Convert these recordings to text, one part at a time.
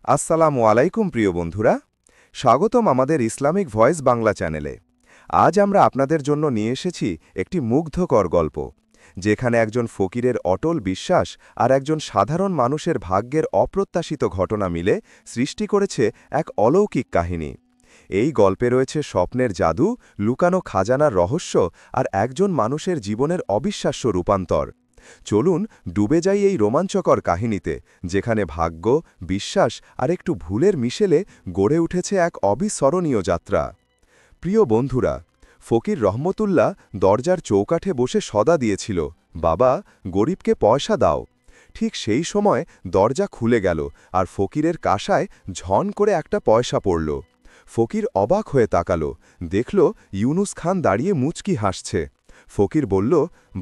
আসসালামু আলাইকুম প্রিয় বন্ধুরা, স্বাগতম আমাদের ইসলামিক ভয়েস বাংলা চ্যানেলে। আজ আমরা আপনাদের জন্য নিয়ে এসেছি একটি মুগ্ধকর গল্প, যেখানে একজন ফকিরের অটল বিশ্বাস আর একজন সাধারণ মানুষের ভাগ্যের অপ্রত্যাশিত ঘটনা মিলে সৃষ্টি করেছে এক অলৌকিক কাহিনী। এই গল্পে রয়েছে স্বপ্নের জাদু, লুকানো খাজানার রহস্য আর একজন মানুষের জীবনের অবিশ্বাস্য রূপান্তর। চলুন ডুবে যাই এই রোমাঞ্চকর কাহিনীতে, যেখানে ভাগ্য, বিশ্বাস আর একটু ভুলের মিশেলে গড়ে উঠেছে এক অবিস্মরণীয় যাত্রা। প্রিয় বন্ধুরা, ফকির রহমতুল্লাহ দরজার চৌকাঠে বসে সদা দিয়েছিল, বাবা, গরিবকে পয়সা দাও। ঠিক সেই সময় দরজা খুলে গেল আর ফকিরের কাসায় ঝন করে একটা পয়সা পড়ল। ফকির অবাক হয়ে তাকাল, দেখল ইউনুস খান দাঁড়িয়ে মুচকি হাসছে। ফকির বলল,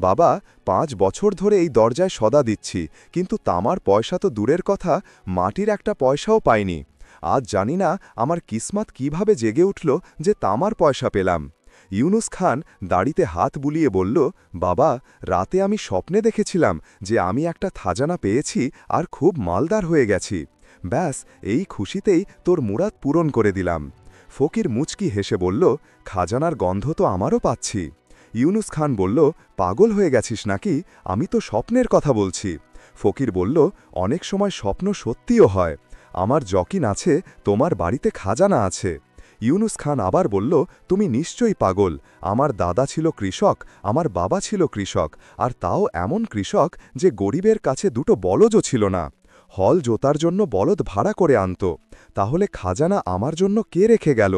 বাবা, 5 বছর ধরে এই দরজায় সদা দিচ্ছি, কিন্তু তামার পয়সা তো দূরের কথা, মাটির একটা পয়সাও পাইনি। আজ জানি না আমার কিসমত কিভাবে জেগে উঠল যে তামার পয়সা পেলাম। ইউনুস খান দাড়িতে হাত বুলিয়ে বলল, বাবা, রাতে আমি স্বপ্নে দেখেছিলাম যে আমি একটা খাজানা পেয়েছি আর খুব মালদার হয়ে গেছি। ব্যাস, এই খুশিতেই তোর মুরাদ পূরণ করে দিলাম। ফকির মুচকি হেসে বলল, খাজানার গন্ধ তো আমারও পাচ্ছি। ইউনুস খান বলল, পাগল হয়ে গেছিস নাকি? আমি তো স্বপ্নের কথা বলছি। ফকির বলল, অনেক সময় স্বপ্ন সত্যিও হয়। আমার যকিন আছে তোমার বাড়িতে খাজানা আছে। ইউনুস খান আবার বলল, তুমি নিশ্চয়ই পাগল। আমার দাদা ছিল কৃষক, আমার বাবা ছিল কৃষক, আর তাও এমন কৃষক যে গরিবের কাছে দুটো বলদও ছিল না। হল জোতার জন্য বলদ ভাড়া করে আনত। তাহলে খাজানা আমার জন্য কে রেখে গেল?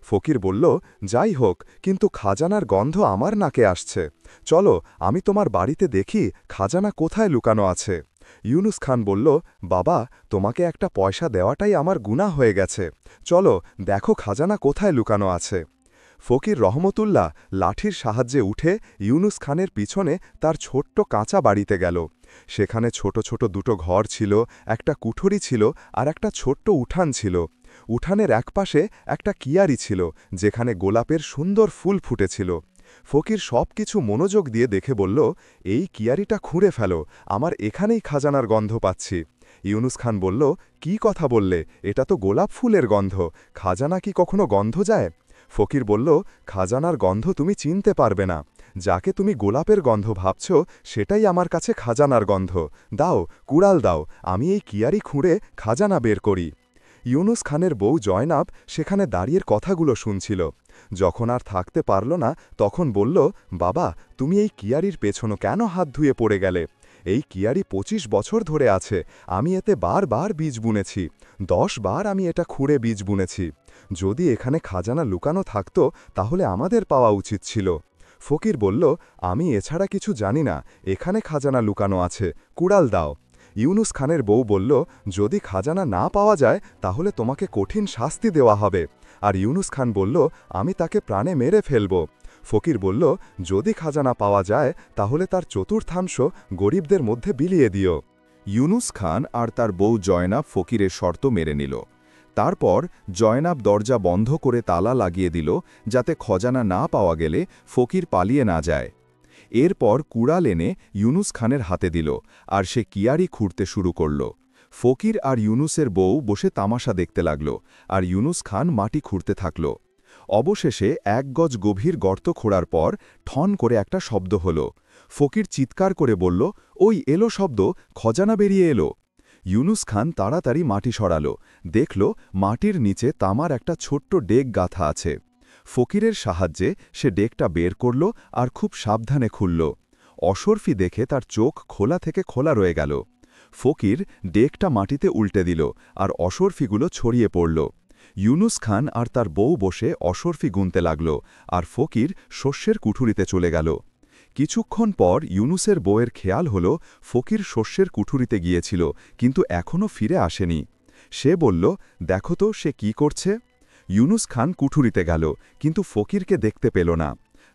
ফকির বলল, যাই হোক, কিন্তু খাজানার গন্ধ আমার নাকে আসছে। চলো, আমি তোমার বাড়িতে দেখি খাজানা কোথায় লুকানো আছে। ইউনুস খান বলল, বাবা, তোমাকে একটা পয়সা দেওয়াটাই আমার গুনাহ হয়ে গেছে। চলো, দেখো খাজানা কোথায় লুকানো আছে। ফকির রহমতুল্লাহ লাঠির সাহায্যে উঠে ইউনুস খানের পিছনে তার ছোট্ট কাঁচা বাড়িতে গেল। সেখানে ছোট ছোট দুটো ঘর ছিল, একটা কুঠরি ছিল আর একটা ছোট্ট উঠান ছিল। উঠানের একপাশে একটা কিয়ারি ছিল, যেখানে গোলাপের সুন্দর ফুল ফুটেছিল। ফকির সব কিছু মনোযোগ দিয়ে দেখে বলল, এই কিয়ারিটা খুঁড়ে ফেলো, আমার এখানেই খাজানার গন্ধ পাচ্ছি। ইউনুস খান বলল, কি কথা বললে? এটা তো গোলাপ ফুলের গন্ধ, খাজানা কি কখনো গন্ধ যায়? ফকির বলল, খাজানার গন্ধ তুমি চিনতে পারবে না। যাকে তুমি গোলাপের গন্ধ ভাবছ, সেটাই আমার কাছে খাজানার গন্ধ। দাও, কুড়াল দাও, আমি এই কিয়ারি খুঁড়ে খাজানা বের করি। ইউনুস খানের বউ জয়নাব সেখানে দাঁড়িয়ে কথাগুলো শুনছিল। যখন আর থাকতে পারল না, তখন বলল, বাবা, তুমি এই কিয়ারির পেছনো কেন হাত ধুয়ে পড়ে গেলে? এই কিয়ারি 25 বছর ধরে আছে, আমি এতে বারবার বীজ বুনেছি। 10 বার আমি এটা খুঁড়ে বীজ বুনেছি। যদি এখানে খাজানা লুকানো থাকত, তাহলে আমাদের পাওয়া উচিত ছিল। ফকির বলল, আমি এছাড়া কিছু জানি না, এখানে খাজানা লুকানো আছে, কুড়াল দাও। ইউনুস খানের বউ বলল, যদি খাজানা না পাওয়া যায় তাহলে তোমাকে কঠিন শাস্তি দেওয়া হবে। আর ইউনুস খান বলল, আমি তাকে প্রাণে মেরে ফেলব। ফকির বলল, যদি খাজানা পাওয়া যায় তাহলে তার চতুর্থাংশ গরিবদের মধ্যে বিলিয়ে দিও। ইউনুস খান আর তার বউ জয়নাব ফকিরের শর্ত মেনে নিল। তারপর জয়নাব দরজা বন্ধ করে তালা লাগিয়ে দিল, যাতে খজানা না পাওয়া গেলে ফকির পালিয়ে না যায়। এরপর কুড়াল এনে ইউনুস খানের হাতে দিল, আর সে কিয়ারি খুঁড়তে শুরু করল। ফকির আর ইউনুসের বউ বসে তামাশা দেখতে লাগল, আর ইউনুস খান মাটি খুঁড়তে থাকল। অবশেষে 1 গজ গভীর গর্ত খোঁড়ার পর ঠন করে একটা শব্দ হল। ফকির চিৎকার করে বলল, ওই এলো শব্দ, খজানা বেরিয়ে এলো। ইউনুস খান তাড়াতাড়ি মাটি সরাল, দেখল মাটির নিচে তামার একটা ছোট্ট ডেক গাঁথা আছে। ফকিরের সাহায্যে সে ডেকটা বের করল আর খুব সাবধানে খুলল। অশরফি দেখে তার চোখ খোলা থেকে খোলা রয়ে গেল। ফকির ডেকটা মাটিতে উল্টে দিল, আর অশরফিগুলো ছড়িয়ে পড়ল। ইউনুস খান আর তার বউ বসে অশরফি গুনতে লাগল, আর ফকির শস্যের কুঠুরিতে চলে গেল। কিছুক্ষণ পর ইউনুসের বউয়ের খেয়াল হল ফকির শস্যের কুঠুরিতে গিয়েছিল, কিন্তু এখনও ফিরে আসেনি। সে বলল, দেখো তো সে কি করছে। ইউনুস খান কুঠুরিতে গেল, কিন্তু ফকিরকে দেখতে পেল না।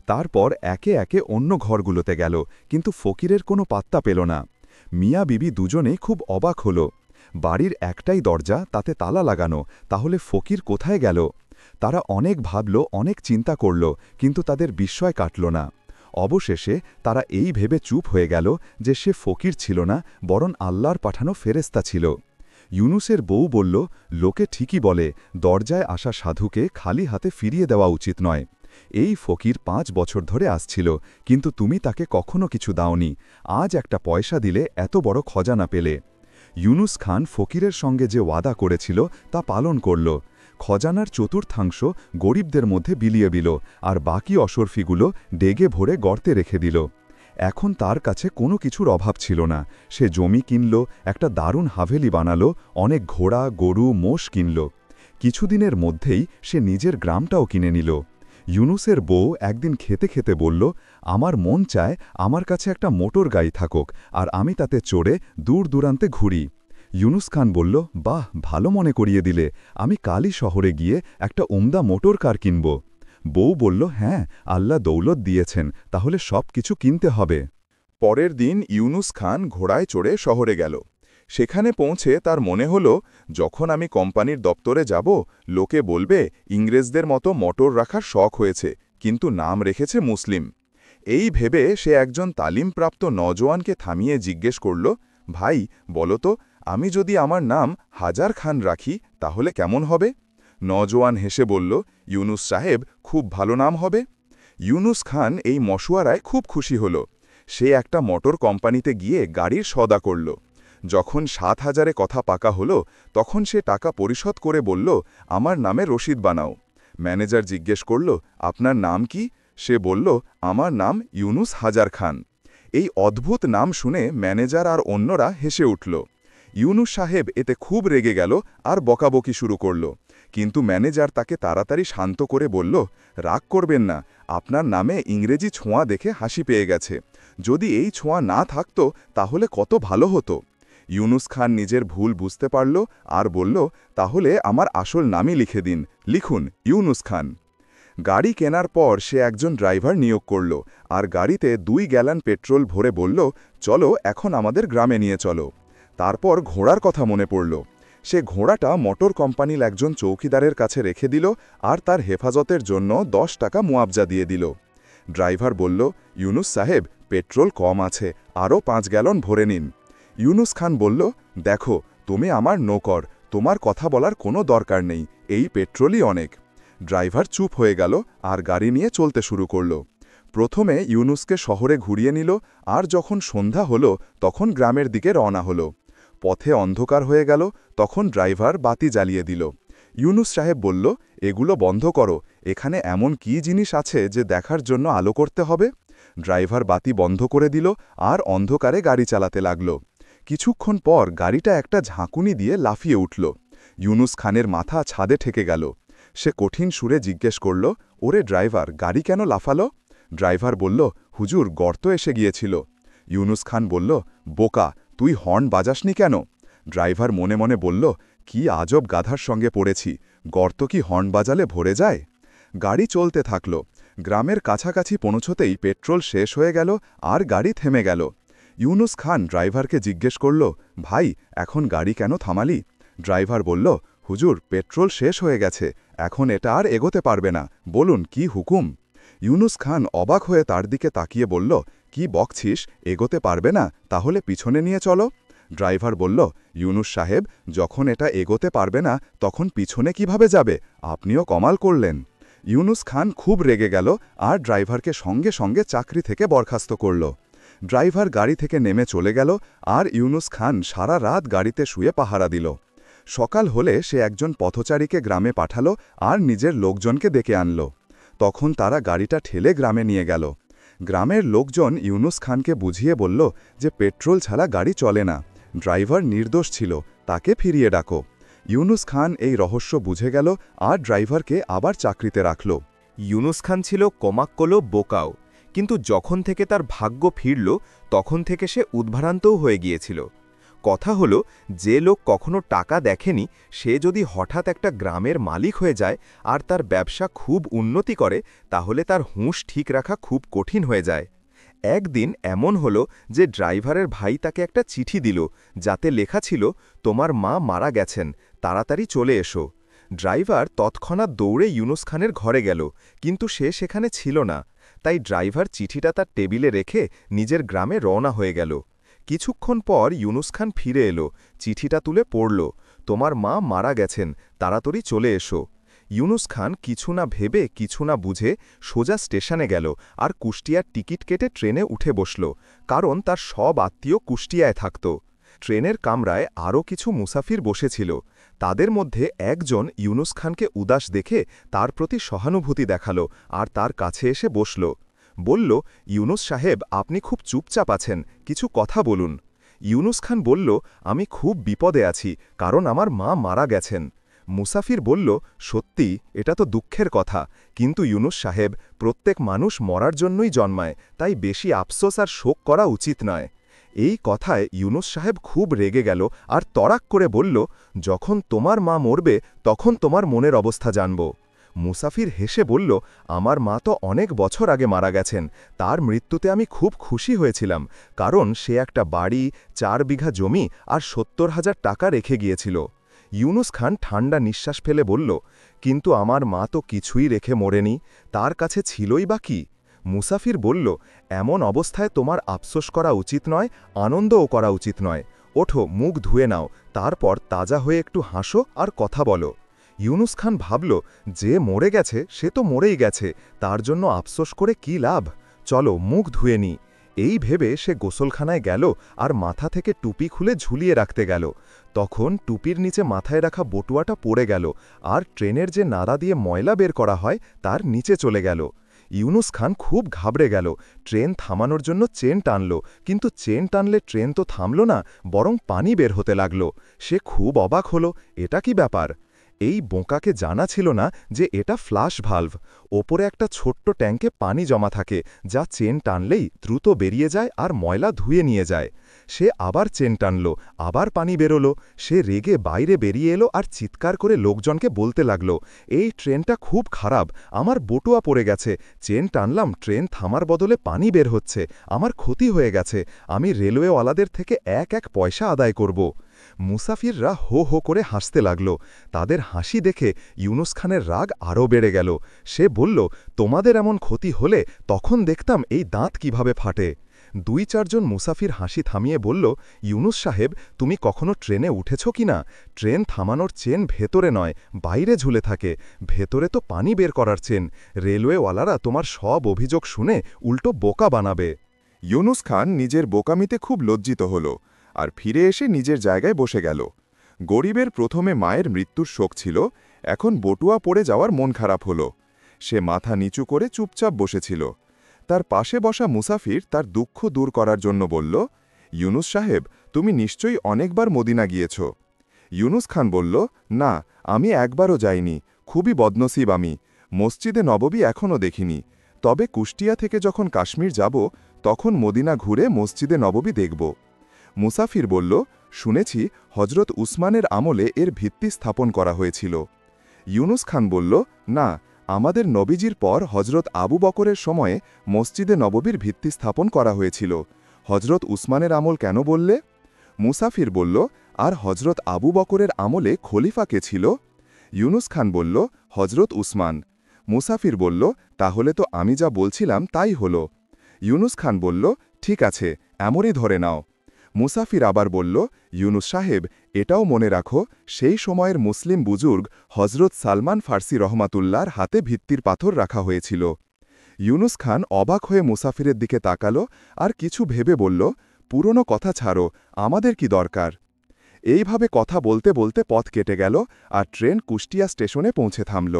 তারপর একে একে অন্য ঘরগুলোতে গেল, কিন্তু ফকিরের কোনো পাত্তা পেল না। মিয়া বিবি দুজনে খুব অবাক হল। বাড়ির একটাই দরজা, তাতে তালা লাগানো, তাহলে ফকির কোথায় গেল? তারা অনেক ভাবল, অনেক চিন্তা করল, কিন্তু তাদের বিস্ময় কাটল না। অবশেষে তারা এই ভেবে চুপ হয়ে গেল যে সে ফকির ছিল না, বরং আল্লাহর পাঠানো ফেরেশতা ছিল। ইউনুসের বউ বলল, লোকে ঠিকই বলে, দরজায় আসা সাধুকে খালি হাতে ফিরিয়ে দেওয়া উচিত নয়। এই ফকির 5 বছর ধরে আসছিল, কিন্তু তুমি তাকে কখনো কিছু দাওনি। আজ একটা পয়সা দিলে এত বড় খজানা পেলে। ইউনুস খান ফকিরের সঙ্গে যে ওয়াদা করেছিল তা পালন করল। খজানার চতুর্থাংশ গরিবদের মধ্যে বিলিয়ে দিল, আর বাকি অসরফিগুলো ডেগে ভরে গর্তে রেখে দিল। এখন তার কাছে কোনো কিছুর অভাব ছিল না। সে জমি কিনল, একটা দারুণ হাভেলি বানালো, অনেক ঘোড়া, গরু, মোষ কিনল। কিছুদিনের মধ্যেই সে নিজের গ্রামটাও কিনে নিল। ইউনুসের বউ একদিন খেতে খেতে বলল, আমার মন চায় আমার কাছে একটা মোটর গাড়ি থাকুক, আর আমি তাতে চড়ে দূর দূরান্তে ঘুরি। ইউনুস খান বলল, বাহ, ভালো মনে করিয়ে দিলে, আমি কালই শহরে গিয়ে একটা উমদা মোটর কার কিনব। বউ বলল, হ্যাঁ, আল্লাহ দৌলত দিয়েছেন, তাহলে সব কিছু কিনতে হবে। পরের দিন ইউনুস খান ঘোড়ায় চড়ে শহরে গেল। সেখানে পৌঁছে তার মনে হল, যখন আমি কোম্পানির দপ্তরে যাব, লোকে বলবে ইংরেজদের মতো মোটর রাখার শখ হয়েছে, কিন্তু নাম রেখেছে মুসলিম। এই ভেবে সে একজন তালিমপ্রাপ্ত নওজোয়ানকে থামিয়ে জিজ্ঞেস করল, ভাই বলো তো, আমি যদি আমার নাম হাজার খান রাখি তাহলে কেমন হবে? নওজোয়ান হেসে বলল, ইউনুস সাহেব, খুব ভালো নাম হবে। ইউনুস খান এই মশওয়ারায় খুব খুশি হল। সে একটা মোটর কোম্পানিতে গিয়ে গাড়ির সওদা করল। যখন 7,000-এ কথা পাকা হলো, তখন সে টাকা পরিশোধ করে বলল, আমার নামে রসিদ বানাও। ম্যানেজার জিজ্ঞেস করল, আপনার নাম কি? সে বলল, আমার নাম ইউনুস হাজার খান। এই অদ্ভুত নাম শুনে ম্যানেজার আর অন্যরা হেসে উঠল। ইউনুস সাহেব এতে খুব রেগে গেল আর বকাবকি শুরু করল। কিন্তু ম্যানেজার তাকে তাড়াতাড়ি শান্ত করে বলল, রাগ করবেন না, আপনার নামে ইংরেজি ছোঁয়া দেখে হাসি পেয়ে গেছে। যদি এই ছোঁয়া না থাকত তাহলে কত ভালো হতো। ইউনুস খান নিজের ভুল বুঝতে পারল আর বলল, তাহলে আমার আসল নামই লিখে দিন, লিখুন ইউনুস খান। গাড়ি কেনার পর সে একজন ড্রাইভার নিয়োগ করল, আর গাড়িতে 2 গ্যালন পেট্রোল ভরে বলল, চলো এখন আমাদের গ্রামে নিয়ে চলো। তারপর ঘোড়ার কথা মনে পড়ল। সে ঘোড়াটা মোটর কোম্পানির একজন চৌকিদারের কাছে রেখে দিল আর তার হেফাজতের জন্য 10 টাকা মুয়াবজা দিয়ে দিল। ড্রাইভার বলল, ইউনুস সাহেব, পেট্রোল কম আছে, আরও 5 গ্যালন ভরে নিন। ইউনুস খান বলল, দেখো, তুমি আমার নৌকর, তোমার কথা বলার কোনো দরকার নেই, এই পেট্রোলই অনেক। ড্রাইভার চুপ হয়ে গেল আর গাড়ি নিয়ে চলতে শুরু করল। প্রথমে ইউনুসকে শহরে ঘুরিয়ে নিল, আর যখন সন্ধ্যা হলো তখন গ্রামের দিকে রওনা হলো। পথে অন্ধকার হয়ে গেল, তখন ড্রাইভার বাতি জ্বালিয়ে দিল। ইউনুস সাহেব বলল, এগুলো বন্ধ করো, এখানে এমন কি জিনিস আছে যে দেখার জন্য আলো করতে হবে? ড্রাইভার বাতি বন্ধ করে দিল আর অন্ধকারে গাড়ি চালাতে লাগল। কিছুক্ষণ পর গাড়িটা একটা ঝাঁকুনি দিয়ে লাফিয়ে উঠল। ইউনুস খানের মাথা ছাদে ঠেকে গেল। সে কঠিন সুরে জিজ্ঞেস করল, ওরে ড্রাইভার, গাড়ি কেন লাফালো? ড্রাইভার বলল, হুজুর, গর্ত এসে গিয়েছিল। ইউনুস খান বলল, বোকা, তুই হর্ন বাজাসনি কেন? ড্রাইভার মনে মনে বলল, কি আজব গাধার সঙ্গে পড়েছি, গর্ত কি হর্ন বাজালে ভরে যায়? গাড়ি চলতে থাকল। গ্রামের কাছাকাছি পৌঁছতেই পেট্রোল শেষ হয়ে গেল আর গাড়ি থেমে গেল। ইউনুস খান ড্রাইভারকে জিজ্ঞেস করল, ভাই, এখন গাড়ি কেন থামালি? ড্রাইভার বলল, হুজুর, পেট্রোল শেষ হয়ে গেছে, এখন এটা আর এগোতে পারবে না, বলুন কি হুকুম? ইউনুস খান অবাক হয়ে তার দিকে তাকিয়ে বলল, কি বকছিস, এগোতে পারবে না? তাহলে পিছনে নিয়ে চলো। ড্রাইভার বলল, ইউনুস সাহেব, যখন এটা এগোতে পারবে না তখন পিছনে কিভাবে যাবে? আপনিও কমাল করলেন। ইউনুস খান খুব রেগে গেল আর ড্রাইভারকে সঙ্গে সঙ্গে চাকরি থেকে বরখাস্ত করল। ড্রাইভার গাড়ি থেকে নেমে চলে গেল আর ইউনুস খান সারা রাত গাড়িতে শুয়ে পাহারা দিল। সকাল হলে সে একজন পথচারীকে গ্রামে পাঠালো আর নিজের লোকজনকে ডেকে আনল। তখন তারা গাড়িটা ঠেলে গ্রামে নিয়ে গেল। গ্রামের লোকজন ইউনুস খানকে বুঝিয়ে বলল যে পেট্রোল ছাড়া গাড়ি চলে না, ড্রাইভার নির্দোষ ছিল, তাকে ফিরিয়ে ডাকো। ইউনুস খান এই রহস্য বুঝে গেল আর ড্রাইভারকে আবার চাকরিতে রাখল। ইউনুস খান ছিল কমাক্কলো, বোকাও, কিন্তু যখন থেকে তার ভাগ্য ফিরল তখন থেকে সে উদ্ভ্রান্তও হয়ে গিয়েছিল। কথা হলো, যে লোক কখনো টাকা দেখেনি সে যদি হঠাৎ একটা গ্রামের মালিক হয়ে যায় আর তার ব্যবসা খুব উন্নতি করে, তাহলে তার হুঁশ ঠিক রাখা খুব কঠিন হয়ে যায়। একদিন এমন হলো যে ড্রাইভারের ভাই তাকে একটা চিঠি দিল, যাতে লেখা ছিল, তোমার মা মারা গেছেন, তাড়াতাড়ি চলে এসো। ড্রাইভার তৎক্ষণাৎ দৌড়ে ইউনুস খানের ঘরে গেল, কিন্তু সে সেখানে ছিল না। তাই ড্রাইভার চিঠিটা তার টেবিলে রেখে নিজের গ্রামে রওনা হয়ে গেল। কিছুক্ষণ পর ইউনুস খান ফিরে এলো, চিঠিটা তুলে পড়ল, তোমার মা মারা গেছেন, তাড়াতাড়ি চলে এসো। ইউনুস খান কিছু না ভেবে কিছু না বুঝে সোজা স্টেশনে গেল আর কুষ্টিয়ার টিকিট কেটে ট্রেনে উঠে বসল, কারণ তার সব আত্মীয় কুষ্টিয়ায় থাকত। ট্রেনের কামরায় আরও কিছু মুসাফির বসেছিল। তাদের মধ্যে একজন ইউনুস খানকে উদাস দেখে তার প্রতি সহানুভূতি দেখালো আর তার কাছে এসে বসল। বলল, ইউনুস সাহেব, আপনি খুব চুপচাপ আছেন, কিছু কথা বলুন। ইউনুস খান বলল, আমি খুব বিপদে আছি, কারণ আমার মা মারা গেছেন। মুসাফির বলল, সত্যি, এটা তো দুঃখের কথা, কিন্তু ইউনুস সাহেব, প্রত্যেক মানুষ মরার জন্যই জন্মায়, তাই বেশি আফসোস আর শোক করা উচিত নয়। এই কথায় ইউনুস সাহেব খুব রেগে গেল আর তড়াক করে বলল, যখন তোমার মা মরবে তখন তোমার মনের অবস্থা জানব। মুসাফির হেসে বলল, আমার মা তো অনেক বছর আগে মারা গেছেন, তার মৃত্যুতে আমি খুব খুশি হয়েছিলাম, কারণ সে একটা বাড়ি, 4 বিঘা জমি আর 70,000 টাকা রেখে গিয়েছিল। ইউনুস খান ঠান্ডা নিঃশ্বাস ফেলে বলল, কিন্তু আমার মা তো কিছুই রেখে মরেনি, তার কাছে ছিলই বা কি? মুসাফির বলল, এমন অবস্থায় তোমার আফসোস করা উচিত নয়, আনন্দও করা উচিত নয়। ওঠো, মুখ ধুয়ে নাও, তারপর তাজা হয়ে একটু হাসো আর কথা বলো। ইউনুস খান ভাবল, যে মরে গেছে সে তো মরেই গেছে, তার জন্য আফসোস করে কি লাভ, চলো মুখ ধুয়ে নি। এই ভেবে সে গোসলখানায় গেল আর মাথা থেকে টুপি খুলে ঝুলিয়ে রাখতে গেল। তখন টুপির নিচে মাথায় রাখা বটুয়াটা পড়ে গেল আর ট্রেনের যে নাড়া দিয়ে ময়লা বের করা হয় তার নিচে চলে গেল। ইউনুস খান খুব ঘাবড়ে গেল, ট্রেন থামানোর জন্য চেন টানল, কিন্তু চেন টানলে ট্রেন তো থামল না, বরং পানি বের হতে লাগল। সে খুব অবাক হল, এটা কি ব্যাপার? এই বোকাকে জানা ছিল না যে এটা ফ্লাশ ভালভ, ওপরে একটা ছোট্ট ট্যাঙ্কে পানি জমা থাকে, যা চেন টানলেই দ্রুত বেরিয়ে যায় আর ময়লা ধুয়ে নিয়ে যায়। সে আবার চেন টানল, আবার পানি বেরোলো। সে রেগে বাইরে বেরিয়ে এলো আর চিৎকার করে লোকজনকে বলতে লাগল, এই ট্রেনটা খুব খারাপ, আমার বটুয়া পড়ে গেছে, চেন টানলাম, ট্রেন থামার বদলে পানি বের হচ্ছে, আমার ক্ষতি হয়ে গেছে, আমি রেলওয়েওয়ালাদের থেকে এক পয়সা আদায় করব। মুসাফিররা হো হো করে হাসতে লাগল। তাদের হাসি দেখে ইউনুস খানের রাগ আরও বেড়ে গেল। সে বলল, তোমাদের এমন ক্ষতি হলে তখন দেখতাম এই দাঁত কিভাবে ফাটে। 2-4 জন মুসাফির হাসি থামিয়ে বলল, ইউনুস সাহেব, তুমি কখনো ট্রেনে উঠেছ কিনা? ট্রেন থামানোর চেন ভেতরে নয়, বাইরে ঝুলে থাকে, ভেতরে তো পানি বের করার চেন। রেলওয়েওয়ালারা তোমার সব অভিযোগ শুনে উল্টো বোকা বানাবে। ইউনুস খান নিজের বোকামিতে খুব লজ্জিত হল আর ফিরে এসে নিজের জায়গায় বসে গেল। গরিবের প্রথমে মায়ের মৃত্যুর শোক ছিল, এখন বটুয়া পড়ে যাওয়ার মন খারাপ হল। সে মাথা নিচু করে চুপচাপ বসেছিল। তার পাশে বসা মুসাফির তার দুঃখ দূর করার জন্য বলল, ইউনুস সাহেব, তুমি নিশ্চয়ই অনেকবার মদিনা গিয়েছ। ইউনুস খান বলল, না, আমি একবারও যাইনি, খুবই বদনসিব আমি, মসজিদে নববী এখনও দেখিনি, তবে কুষ্টিয়া থেকে যখন কাশ্মীর যাব তখন মদিনা ঘুরে মসজিদে নববী দেখব। মুসাফির বলল, শুনেছি হজরত উসমানের আমলে এর ভিত্তি স্থাপন করা হয়েছিল। ইউনুস খান বলল, না, আমাদের নবীজির পর হজরত আবু বকরের সময়ে মসজিদে নববীর ভিত্তি স্থাপন করা হয়েছিল, হজরত উসমানের আমল কেন বললে? মুসাফির বলল, আর হজরত আবু বকরের আমলে খলিফা কে ছিল? ইউনুস খান বলল, হজরত উসমান। মুসাফির বলল, তাহলে তো আমি যা বলছিলাম তাই হল। ইউনুস খান বলল, ঠিক আছে, এমনই ধরে নাও। মুসাফির আবার বলল, ইউনুস সাহেব, এটাও মনে রাখো, সেই সময়ের মুসলিম বুজুর্গ হজরত সালমান ফার্সি রহমাতুল্লাহর হাতে ভিত্তির পাথর রাখা হয়েছিল। ইউনুস খান অবাক হয়ে মুসাফিরের দিকে তাকালো আর কিছু ভেবে বলল, পুরনো কথা ছাড়ো, আমাদের কি দরকার? এইভাবে কথা বলতে বলতে পথ কেটে গেল আর ট্রেন কুষ্টিয়া স্টেশনে পৌঁছে থামল।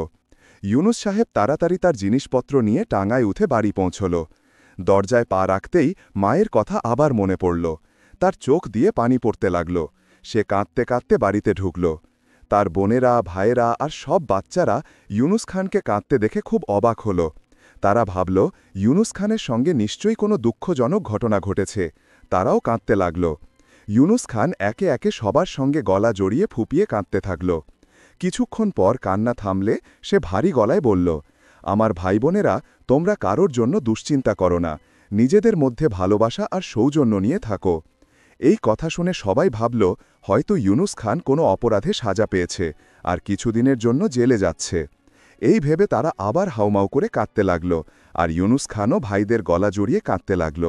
ইউনুস সাহেব তাড়াতাড়ি তার জিনিসপত্র নিয়ে টাঙায় উঠে বাড়ি পৌঁছল। দরজায় পা রাখতেই মায়ের কথা আবার মনে পড়ল। তার চোখ দিয়ে পানি পড়তে লাগল। সে কাঁদতে কাঁদতে বাড়িতে ঢুকল। তার বোনেরা, ভাইয়েরা আর সব বাচ্চারা ইউনুস খানকে কাঁদতে দেখে খুব অবাক হল। তারা ভাবল, ইউনুস খানের সঙ্গে নিশ্চয়ই কোনো দুঃখজনক ঘটনা ঘটেছে। তারাও কাঁদতে লাগল। ইউনুস খান একে একে সবার সঙ্গে গলা জড়িয়ে ফুপিয়ে কাঁদতে থাকল। কিছুক্ষণ পর কান্না থামলে সে ভারী গলায় বলল, আমার ভাই বোনেরা, তোমরা কারোর জন্য দুশ্চিন্তা করো না, নিজেদের মধ্যে ভালোবাসা আর সৌজন্য নিয়ে থাকো। এই কথা শুনে সবাই ভাবল, হয়তো ইউনুস খান কোনো অপরাধে সাজা পেয়েছে আর কিছুদিনের জন্য জেলে যাচ্ছে। এই ভেবে তারা আবার হাউমাউ করে কাঁদতে লাগল আর ইউনুস খানও ভাইদের গলা জড়িয়ে কাঁদতে লাগল।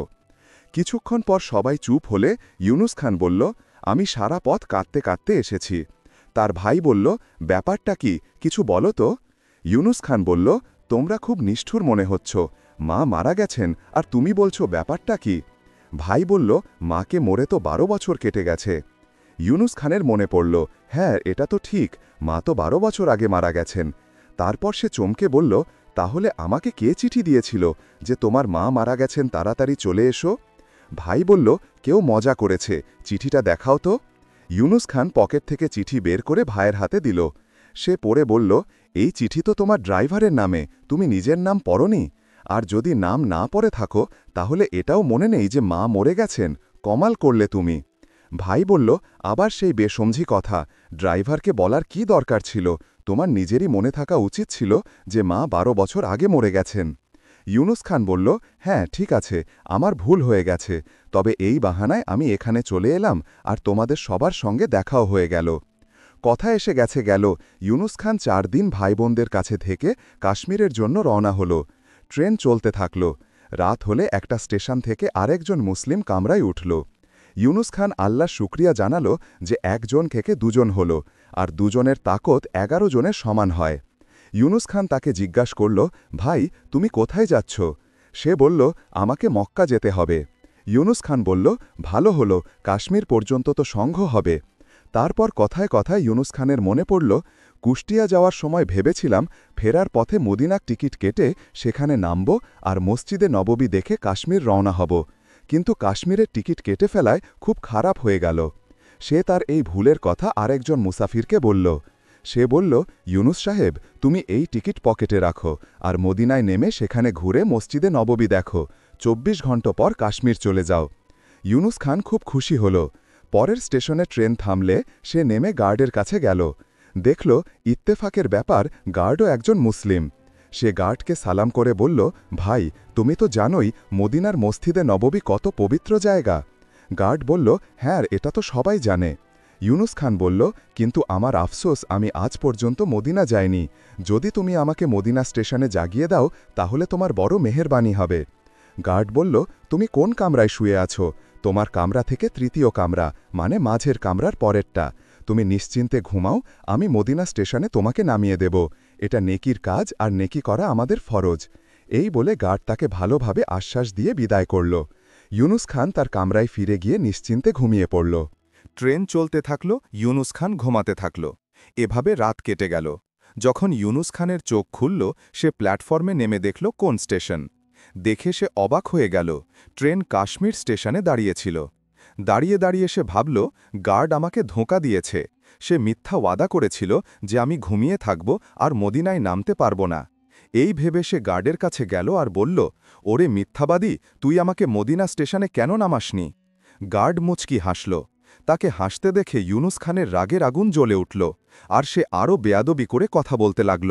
কিছুক্ষণ পর সবাই চুপ হলে ইউনুস খান বলল, আমি সারা পথ কাঁদতে কাঁদতে এসেছি। তার ভাই বলল, ব্যাপারটা কি, কিছু বলো তো। ইউনুস খান বলল, তোমরা খুব নিষ্ঠুর মনে হচ্ছ, মা মারা গেছেন আর তুমি বলছো ব্যাপারটা কি। ভাই বলল, মাকে মরে তো 12 বছর কেটে গেছে। ইউনুস খানের মনে পড়ল, হ্যাঁ এটা তো ঠিক, মা তো 12 বছর আগে মারা গেছেন। তারপর সে চমকে বলল, তাহলে আমাকে কে চিঠি দিয়েছিল যে তোমার মা মারা গেছেন, তাড়াতাড়ি চলে এসো। ভাই বলল, কেউ মজা করেছে, চিঠিটা দেখাও তো। ইউনুস খান পকেট থেকে চিঠি বের করে ভাইয়ের হাতে দিল। সে পড়ে বলল, এই চিঠি তো তোমার ড্রাইভারের নামে, তুমি নিজের নাম পড়নি? আর যদি নাম না পড়ে থাকো তাহলে এটাও মনে নেই যে মা মরে গেছেন, কমাল করলে তুমি। ভাই বলল, আবার সেই বেসমঝি কথা, ড্রাইভারকে বলার কি দরকার ছিল, তোমার নিজেরই মনে থাকা উচিত ছিল যে মা 12 বছর আগে মরে গেছেন। ইউনুস খান বলল, হ্যাঁ ঠিক আছে, আমার ভুল হয়ে গেছে, তবে এই বাহানায় আমি এখানে চলে এলাম আর তোমাদের সবার সঙ্গে দেখাও হয়ে গেল। কথা এসে গেছে গেল, ইউনুস খান 4 দিন ভাইবোনদের কাছে থেকে কাশ্মীরের জন্য রওনা হল। ট্রেন চলতে থাকল। রাত হলে একটা স্টেশন থেকে আরেকজন মুসলিম কামরায় উঠল। ইউনুস খান আল্লাহ শুক্রিয়া জানালো যে 1 জন থেকে 2 জন হল, আর 2 জনের তাকত 11 জনের সমান হয়। ইউনুস খান তাকে জিজ্ঞাসা করল, ভাই তুমি কোথায় যাচ্ছ? সে বলল, আমাকে মক্কা যেতে হবে। ইউনুস খান বলল, ভালো হলো, কাশ্মীর পর্যন্ত তো সংঘ হবে। তারপর কথায় কথায় ইউনুস খানের মনে পড়ল, কুষ্টিয়া যাওয়ার সময় ভেবেছিলাম ফেরার পথে মদিনার টিকিট কেটে সেখানে নামব আর মসজিদে নববী দেখে কাশ্মীর রওনা হব, কিন্তু কাশ্মীরের টিকিট কেটে ফেলায় খুব খারাপ হয়ে গেল। সে তার এই ভুলের কথা আরেকজন মুসাফিরকে বলল। সে বলল, ইউনুস সাহেব তুমি এই টিকিট পকেটে রাখো আর মদিনায় নেমে সেখানে ঘুরে মসজিদে নববী দেখো, 24 ঘণ্টা পর কাশ্মীর চলে যাও। ইউনুস খান খুব খুশি হল। পরের স্টেশনে ট্রেন থামলে সে নেমে গার্ডের কাছে গেল। দেখল ইত্তেফাকের ব্যাপার, গার্ডও একজন মুসলিম। সে গার্ডকে সালাম করে বলল, ভাই তুমি তো জানোই মদিনার মসজিদে নববী কত পবিত্র জায়গা। গার্ড বলল, হ্যাঁ এটা তো সবাই জানে। ইউনুস খান বলল, কিন্তু আমার আফসোস আমি আজ পর্যন্ত মদিনা যাইনি, যদি তুমি আমাকে মদিনা স্টেশনে জাগিয়ে দাও তাহলে তোমার বড় মেহেরবানি হবে। গার্ড বলল, তুমি কোন কামরায় শুয়ে আছো? তোমার কামরা থেকে 3য় কামরা, মানে মাঝের কামরার পরেরটা। তুমি নিশ্চিন্তে ঘুমাও, আমি মদিনা স্টেশনে তোমাকে নামিয়ে দেব, এটা নেকির কাজ আর নেকি করা আমাদের ফরজ। এই বলে গার্ড তাকে ভালোভাবে আশ্বাস দিয়ে বিদায় করল। ইউনুস খান তার কামরায় ফিরে গিয়ে নিশ্চিন্তে ঘুমিয়ে পড়ল। ট্রেন চলতে থাকল, ইউনুস খান ঘুমাতে থাকল। এভাবে রাত কেটে গেল। যখন ইউনুস খানের চোখ খুলল, সে প্ল্যাটফর্মে নেমে দেখল কোন স্টেশন। দেখে সে অবাক হয়ে গেল, ট্রেন কাশ্মীর স্টেশনে দাঁড়িয়েছিল। দাঁড়িয়ে দাঁড়িয়ে সে ভাবল, গার্ড আমাকে ধোঁকা দিয়েছে, সে মিথ্যা ওয়াদা করেছিল যে আমি ঘুমিয়ে থাকব আর মদিনায় নামতে পারব না। এই ভেবে সে গার্ডের কাছে গেল আর বলল, ওরে মিথ্যাবাদী, তুই আমাকে মদিনা স্টেশনে কেন নামাসনি? গার্ড মুচকি হাসল। তাকে হাসতে দেখে ইউনুস খানের রাগের আগুন জ্বলে উঠল, আর সে আরও বেয়াদবি করে কথা বলতে লাগল।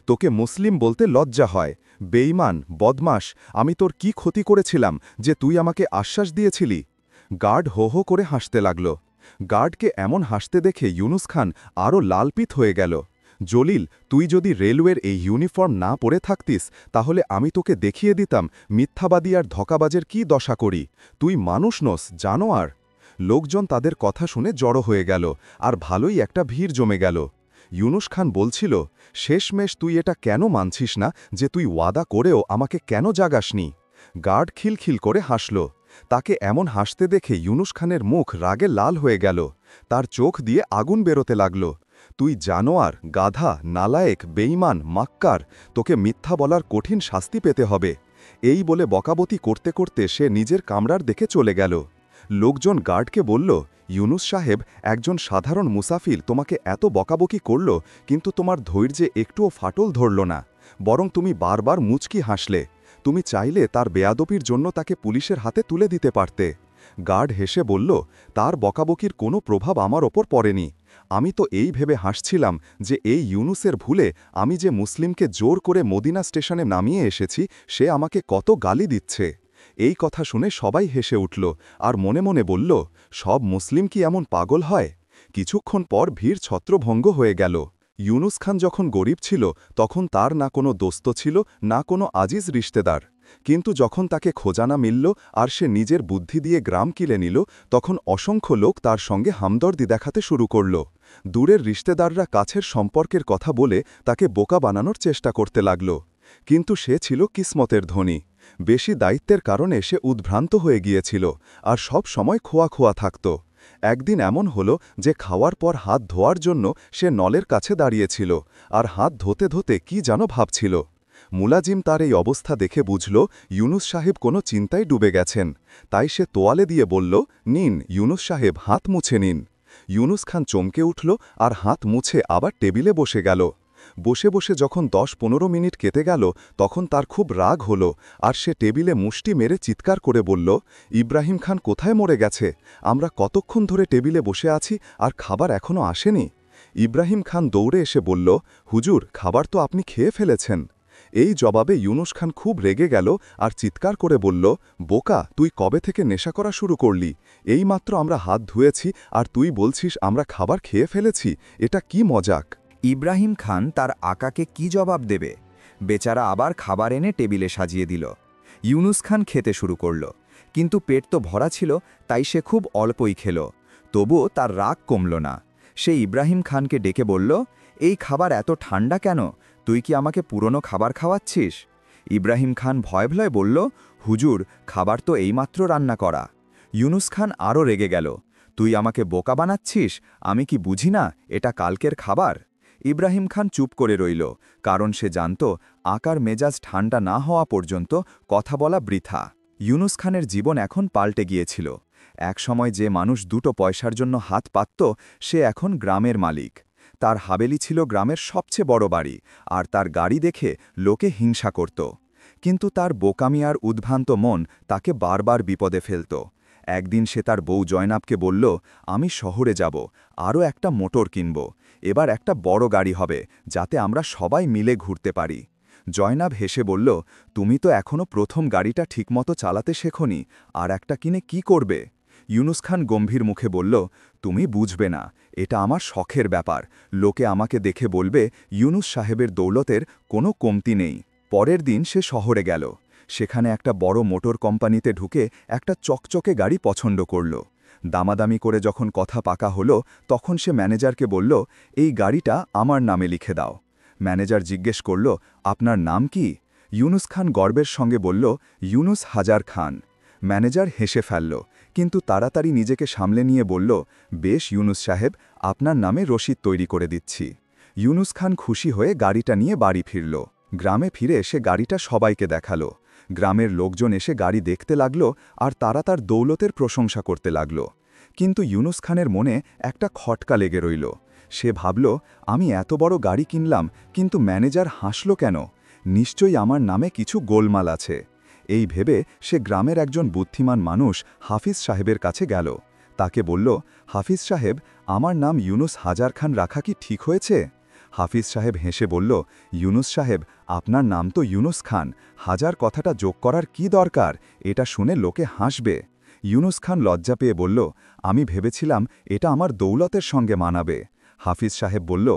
তোকে মুসলিম বলতে লজ্জা হয়, বেঈমান, বদমাস, আমি তোর কি ক্ষতি করেছিলাম যে তুই আমাকে আশ্বাস দিয়েছিলি? গার্ড হো হো করে হাসতে লাগল। গার্ডকে এমন হাসতে দেখে ইউনুস খান আরও লালপিত হয়ে গেল। জলিল, তুই যদি রেলওয়ের এই ইউনিফর্ম না পরে থাকতিস তাহলে আমি তোকে দেখিয়ে দিতাম মিথ্যাবাদী আর ধোঁকাবাজের কি দশা করি। তুই মানুষ নস, জানোয়ার। লোকজন তাদের কথা শুনে জড়ো হয়ে গেল, আর ভালোই একটা ভিড় জমে গেল। ইউনুস খান বলছিল, শেষমেশ তুই এটা কেন মানছিস না যে তুই ওয়াদা করেও আমাকে কেন জাগাসনি? গার্ড খিলখিল করে হাসল। তাকে এমন হাসতে দেখে ইউনুস খানের মুখ রাগে লাল হয়ে গেল। তার চোখ দিয়ে আগুন বেরোতে লাগল। তুই জানোয়ার, গাধা, নালায়েক, বেঈমান, মাক্কার, তোকে মিথ্যা বলার কঠিন শাস্তি পেতে হবে। এই বলে বকাবতি করতে করতে সে নিজের কামরার দিকে চলে গেল। লোকজন গার্ডকে বলল, ইউনুস সাহেব, একজন সাধারণ মুসাফির তোমাকে এত বকাবকি করল, কিন্তু তোমার ধৈর্যে একটুও ফাটল ধরল না, বরং তুমি বারবার মুচকি হাসলে। তুমি চাইলে তার বেয়াদবির জন্য তাকে পুলিশের হাতে তুলে দিতে পারতে। গার্ড হেসে বলল, তার বকাবকির কোনো প্রভাব আমার ওপর পড়েনি। আমি তো এই ভেবে হাসছিলাম যে এই ইউনুসের ভুলে আমি যে মুসলিমকে জোর করে মদিনা স্টেশনে নামিয়ে এসেছি সে আমাকে কত গালি দিচ্ছে। এই কথা শুনে সবাই হেসে উঠল আর মনে মনে বলল, সব মুসলিম কি এমন পাগল হয়? কিছুক্ষণ পর ভিড় ছত্রভঙ্গ হয়ে গেল। ইউনুস খান যখন গরিব ছিল তখন তার না কোনো দোস্ত ছিল, না কোনো আজিজ রিশতেদার। কিন্তু যখন তাকে খোঁজানা মিলল আর সে নিজের বুদ্ধি দিয়ে গ্রাম কিনে নিল, তখন অসংখ্য লোক তার সঙ্গে হামদর্দি দেখাতে শুরু করল। দূরের রিশতেদাররা কাছের সম্পর্কের কথা বলে তাকে বোকা বানানোর চেষ্টা করতে লাগল। কিন্তু সে ছিল কিসমতের ধনী। বেশি দায়িত্বের কারণে সে উদ্ভ্রান্ত হয়ে গিয়েছিল আর সব সময় খোয়া খোয়া থাকত। একদিন এমন হল যে খাওয়ার পর হাত ধোয়ার জন্য সে নলের কাছে দাঁড়িয়েছিল আর হাত ধোতে ধোতে কি যেন ভাবছিল। মুলাজিম তার এই অবস্থা দেখে বুঝল ইউনুস সাহেব কোনো চিন্তায় ডুবে গেছেন। তাই সে তোয়ালে দিয়ে বলল, নিন ইউনুস সাহেব, হাত মুছে নিন। ইউনুস খান চমকে উঠল আর হাত মুছে আবার টেবিলে বসে গেল। বসে বসে যখন 10-15 মিনিট কেটে গেল তখন তার খুব রাগ হল আর সে টেবিলে মুষ্টি মেরে চিৎকার করে বলল, ইব্রাহিম খান কোথায় মরে গেছে? আমরা কতক্ষণ ধরে টেবিলে বসে আছি আর খাবার এখনও আসেনি। ইব্রাহিম খান দৌড়ে এসে বলল, হুজুর, খাবার তো আপনি খেয়ে ফেলেছেন। এই জবাবে ইউনুস খান খুব রেগে গেল আর চিৎকার করে বলল, বোকা, তুই কবে থেকে নেশা করা শুরু করলি? এইমাত্র আমরা হাত ধুয়েছি আর তুই বলছিস আমরা খাবার খেয়ে ফেলেছি? এটা কি মজাক? ইব্রাহিম খান তার আকাকে কি জবাব দেবে? বেচারা আবার খাবার এনে টেবিলে সাজিয়ে দিল। ইউনুস খান খেতে শুরু করল, কিন্তু পেট তো ভরা ছিল, তাই সে খুব অল্পই খেল। তবুও তার রাগ কমল না। সে ইব্রাহিম খানকে ডেকে বলল, এই খাবার এত ঠান্ডা কেন? তুই কি আমাকে পুরনো খাবার খাওয়াচ্ছিস? ইব্রাহিম খান ভয় ভয় বলল, হুজুর, খাবার তো এইমাত্র রান্না করা। ইউনুস খান আরও রেগে গেল, তুই আমাকে বোকা বানাচ্ছিস? আমি কি বুঝি না এটা কালকের খাবার? ইব্রাহিম খান চুপ করে রইল, কারণ সে জানত আকার মেজাজ ঠান্ডা না হওয়া পর্যন্ত কথা বলা বৃথা। ইউনুস খানের জীবন এখন পাল্টে গিয়েছিল। একসময় যে মানুষ 2 পয়সার জন্য হাত পাতত, সে এখন গ্রামের মালিক। তার হাবেলি ছিল গ্রামের সবচেয়ে বড় বাড়ি, আর তার গাড়ি দেখে লোকে হিংসা করত। কিন্তু তার বোকামি আর উদ্ভ্রান্ত মন তাকে বারবার বিপদে ফেলত। একদিন সে তার বউ জয়নাবকে বলল, আমি শহরে যাব, আরও একটা মোটর কিনব। এবার একটা বড় গাড়ি হবে, যাতে আমরা সবাই মিলে ঘুরতে পারি। জয়নাব হেসে বলল, তুমি তো এখনও প্রথম গাড়িটা ঠিকমতো চালাতে শেখোনি, আর একটা কিনে কি করবে? ইউনুস খান গম্ভীর মুখে বলল, তুমি বুঝবে না, এটা আমার শখের ব্যাপার। লোকে আমাকে দেখে বলবে ইউনুস সাহেবের দৌলতের কোনো কমতি নেই। পরের দিন সে শহরে গেল। সেখানে একটা বড় মোটর কোম্পানিতে ঢুকে একটা চকচকে গাড়ি পছন্দ করল। দামাদামি করে যখন কথা পাকা হলো, তখন সে ম্যানেজারকে বলল, এই গাড়িটা আমার নামে লিখে দাও। ম্যানেজার জিজ্ঞেস করল, আপনার নাম কি? ইউনুস খান গর্বের সঙ্গে বলল, ইউনুস হাজার খান। ম্যানেজার হেসে ফেলল, কিন্তু তাড়াতাড়ি নিজেকে সামলে নিয়ে বলল, বেশ ইউনুস সাহেব, আপনার নামে রসিদ তৈরি করে দিচ্ছি। ইউনুস খান খুশি হয়ে গাড়িটা নিয়ে বাড়ি ফিরল। গ্রামে ফিরে এসে গাড়িটা সবাইকে দেখালো। গ্রামের লোকজন এসে গাড়ি দেখতে লাগল আর তারা তার দৌলতের প্রশংসা করতে লাগল। কিন্তু ইউনুস খানের মনে একটা খটকা লেগে রইল। সে ভাবল, আমি এত বড় গাড়ি কিনলাম, কিন্তু ম্যানেজার হাসল কেন? নিশ্চয়ই আমার নামে কিছু গোলমাল আছে। এই ভেবে সে গ্রামের একজন বুদ্ধিমান মানুষ হাফিজ সাহেবের কাছে গেল। তাকে বলল, হাফিজ সাহেব, আমার নাম ইউনুস হাজার খান রাখা কি ঠিক হয়েছে? হাফিজ সাহেব হেসে বলল, ইউনুস সাহেব, আপনার নাম তো ইউনুস খান, হাজার কথাটা যোগ করার কি দরকার? এটা শুনে লোকে হাসবে। ইউনুস খান লজ্জা পেয়ে বলল, আমি ভেবেছিলাম এটা আমার দৌলতের সঙ্গে মানাবে। হাফিজ সাহেব বলল,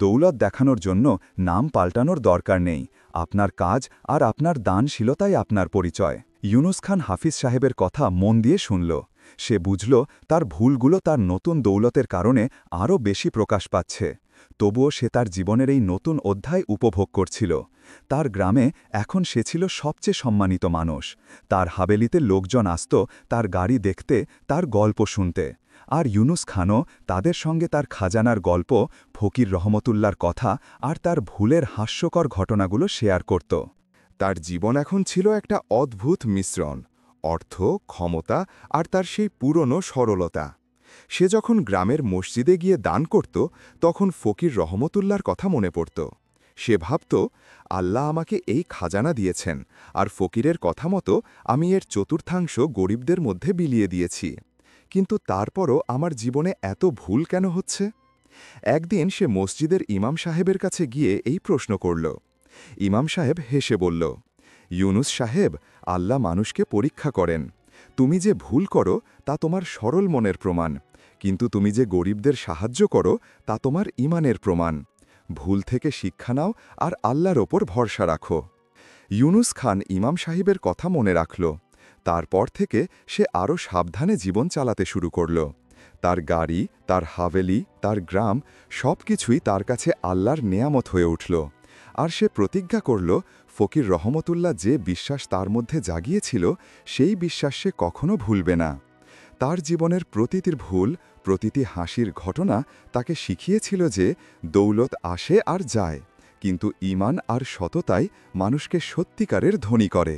দৌলত দেখানোর জন্য নাম পাল্টানোর দরকার নেই। আপনার কাজ আর আপনার দানশীলতাই আপনার পরিচয়। ইউনুস খান হাফিজ সাহেবের কথা মন দিয়ে শুনল। সে বুঝল তার ভুলগুলো তার নতুন দৌলতের কারণে আরও বেশি প্রকাশ পাচ্ছে। তবুও সে তার জীবনের এই নতুন অধ্যায় উপভোগ করছিল। তার গ্রামে এখন সে ছিল সবচেয়ে সম্মানিত মানুষ। তার হাবেলিতে লোকজন আসত তার গাড়ি দেখতে, তার গল্প শুনতে। আর ইউনুস খানও তাদের সঙ্গে তার খাজানার গল্প, ফকির রহমতুল্লার কথা আর তার ভুলের হাস্যকর ঘটনাগুলো শেয়ার করত। তার জীবন এখন ছিল একটা অদ্ভুত মিশ্রণ, অর্থ, ক্ষমতা আর তার সেই পুরনো সরলতা। সে যখন গ্রামের মসজিদে গিয়ে দান করত, তখন ফকির রহমতুল্লার কথা মনে পড়ত। সে ভাবত, আল্লাহ আমাকে এই খাজানা দিয়েছেন, আর ফকিরের কথা মতো আমি এর চতুর্থাংশ গরিবদের মধ্যে বিলিয়ে দিয়েছি। কিন্তু তারপরও আমার জীবনে এত ভুল কেন হচ্ছে? একদিন সে মসজিদের ইমাম সাহেবের কাছে গিয়ে এই প্রশ্ন করল। ইমাম সাহেব হেসে বলল, ইউনুস সাহেব, আল্লাহ মানুষকে পরীক্ষা করেন। তুমি যে ভুল করো তা তোমার সরল মনের প্রমাণ, কিন্তু তুমি যে গরিবদের সাহায্য করো তা তোমার ঈমানের প্রমাণ। ভুল থেকে শিক্ষা নাও আর আল্লাহর ওপর ভরসা রাখো। ইউনুস খান ইমাম সাহেবের কথা মনে রাখল। তারপর থেকে সে আরও সাবধানে জীবন চালাতে শুরু করল। তার গাড়ি, তার হাভেলি, তার গ্রাম সবকিছুই তার কাছে আল্লাহর নেয়ামত হয়ে উঠল। আর সে প্রতিজ্ঞা করল, ফকির রহমতুল্লাহ যে বিশ্বাস তার মধ্যে জাগিয়েছিল সেই বিশ্বাস সে কখনো ভুলবে না। তার জীবনের প্রতিটির ভুল, প্রতিটি হাসির ঘটনা তাকে শিখিয়েছিল যে দৌলত আসে আর যায়, কিন্তু ঈমান আর সততাই মানুষকে সত্যিকারের ধনী করে।